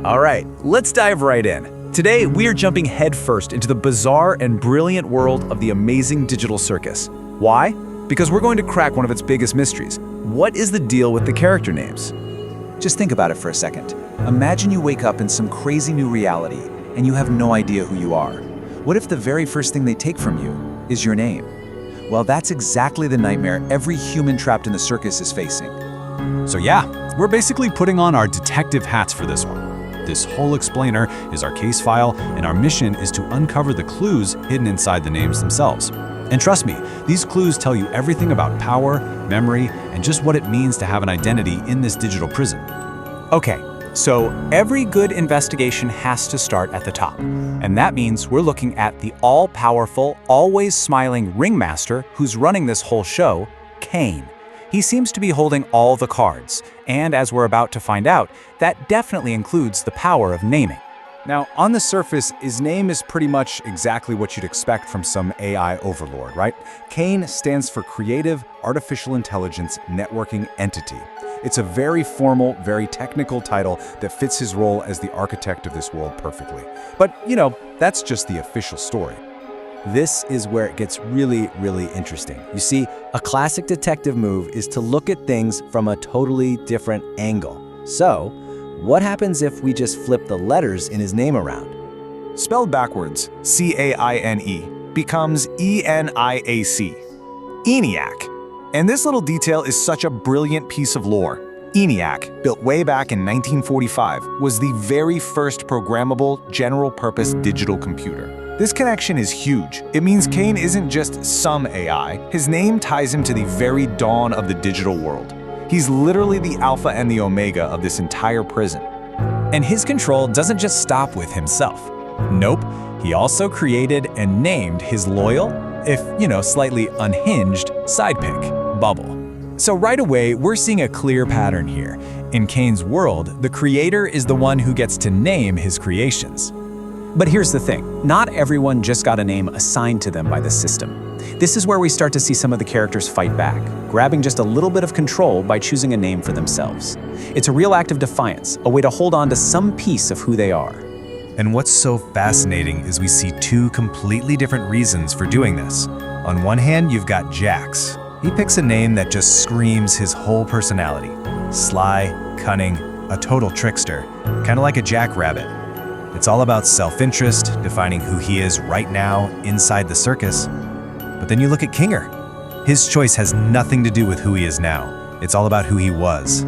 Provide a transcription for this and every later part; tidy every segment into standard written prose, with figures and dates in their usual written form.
All right, let's dive right in. Today, we are jumping headfirst into the bizarre and brilliant world of the Amazing Digital Circus. Why? Because we're going to crack one of its biggest mysteries. What is the deal with the character names? Just think about it for a second. Imagine you wake up in some crazy new reality and you have no idea who you are. What if the very first thing they take from you is your name? Well, that's exactly the nightmare every human trapped in the circus is facing. So yeah, we're basically putting on our detective hats for this one. This whole explainer is our case file, and our mission is to uncover the clues hidden inside the names themselves. And trust me, these clues tell you everything about power, memory, and just what it means to have an identity in this digital prison. Okay, so every good investigation has to start at the top. And that means we're looking at the all-powerful, always smiling ringmaster who's running this whole show, Caine. He seems to be holding all the cards, and as we're about to find out, that definitely includes the power of naming. Now, on the surface, his name is pretty much exactly what you'd expect from some AI overlord, right? Caine stands for Creative Artificial Intelligence Networking Entity. It's a very formal, very technical title that fits his role as the architect of this world perfectly. But, that's just the official story. This is where it gets really, really interesting. You see, a classic detective move is to look at things from a totally different angle. So, what happens if we just flip the letters in his name around? Spelled backwards, C-A-I-N-E, becomes E-N-I-A-C, ENIAC. And this little detail is such a brilliant piece of lore. ENIAC, built way back in 1945, was the very first programmable, general-purpose digital computer. This connection is huge. It means Caine isn't just some AI. His name ties him to the very dawn of the digital world. He's literally the alpha and the omega of this entire prison. And his control doesn't just stop with himself. Nope, he also created and named his loyal, if, slightly unhinged, sidepick, Bubble. So right away, we're seeing a clear pattern here. In Caine's world, the creator is the one who gets to name his creations. But here's the thing, not everyone just got a name assigned to them by the system. This is where we start to see some of the characters fight back, grabbing just a little bit of control by choosing a name for themselves. It's a real act of defiance, a way to hold on to some piece of who they are. And what's so fascinating is we see two completely different reasons for doing this. On one hand, you've got Jax. He picks a name that just screams his whole personality. Sly, cunning, a total trickster, kind of like a jackrabbit. It's all about self-interest, defining who he is right now inside the circus. But then you look at Kinger. His choice has nothing to do with who he is now. It's all about who he was.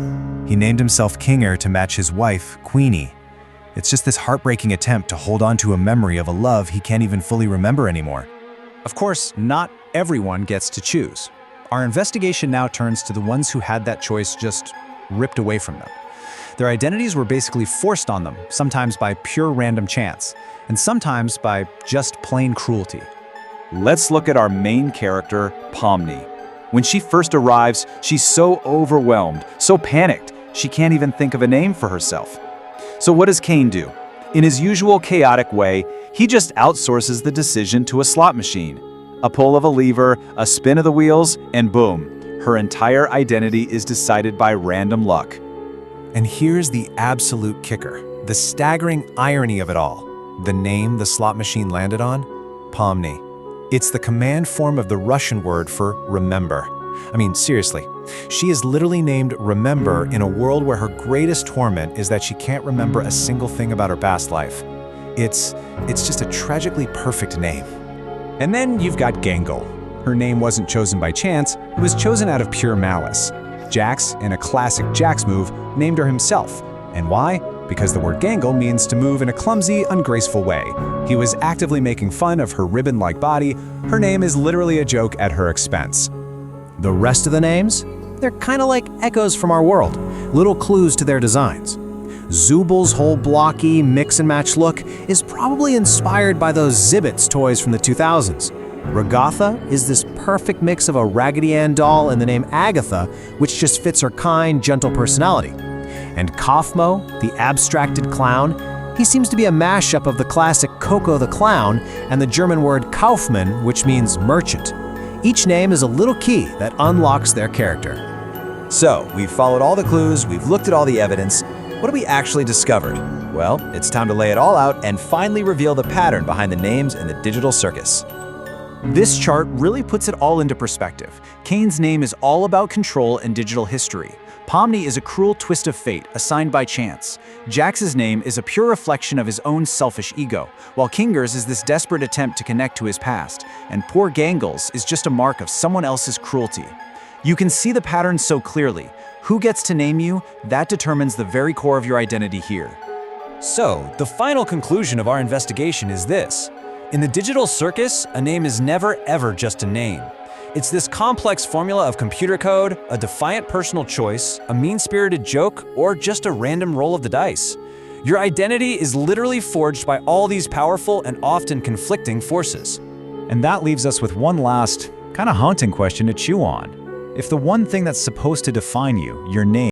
He named himself Kinger to match his wife, Queenie. It's just this heartbreaking attempt to hold on to a memory of a love he can't even fully remember anymore. Of course, not everyone gets to choose. Our investigation now turns to the ones who had that choice just ripped away from them. Their identities were basically forced on them, sometimes by pure random chance, and sometimes by just plain cruelty. Let's look at our main character, Pomni. When she first arrives, she's so overwhelmed, so panicked, she can't even think of a name for herself. So what does Caine do? In his usual chaotic way, he just outsources the decision to a slot machine. A pull of a lever, a spin of the wheels, and boom, her entire identity is decided by random luck. And here's the absolute kicker, the staggering irony of it all. The name the slot machine landed on? Pomni. It's the command form of the Russian word for remember. I mean, seriously, she is literally named Remember in a world where her greatest torment is that she can't remember a single thing about her past life. It's just a tragically perfect name. And then you've got Gangle. Her name wasn't chosen by chance, it was chosen out of pure malice. Jax, in a classic Jax move, named her himself. And why? Because the word gangle means to move in a clumsy, ungraceful way. He was actively making fun of her ribbon-like body. Her name is literally a joke at her expense. The rest of the names? They're kind of like echoes from our world, little clues to their designs. Zubal's whole blocky, mix-and-match look is probably inspired by those Zibbets toys from the 2000s. Ragatha is this perfect mix of a Raggedy Ann doll and the name Agatha, which just fits her kind, gentle personality. And Kaufmo, the abstracted clown, he seems to be a mashup of the classic Coco the Clown and the German word Kaufmann, which means merchant. Each name is a little key that unlocks their character. So, we've followed all the clues, we've looked at all the evidence. What have we actually discovered? Well, it's time to lay it all out and finally reveal the pattern behind the names in the digital circus. This chart really puts it all into perspective. Caine's name is all about control and digital history. Pomni is a cruel twist of fate, assigned by chance. Jax's name is a pure reflection of his own selfish ego, while Kinger's is this desperate attempt to connect to his past, and poor Gangle's is just a mark of someone else's cruelty. You can see the pattern so clearly. Who gets to name you, that determines the very core of your identity here. So, the final conclusion of our investigation is this. In the digital circus, a name is never ever just a name. It's this complex formula of computer code, a defiant personal choice, a mean-spirited joke, or just a random roll of the dice. Your identity is literally forged by all these powerful and often conflicting forces. And that leaves us with one last, kind of haunting question to chew on. If the one thing that's supposed to define you, your name,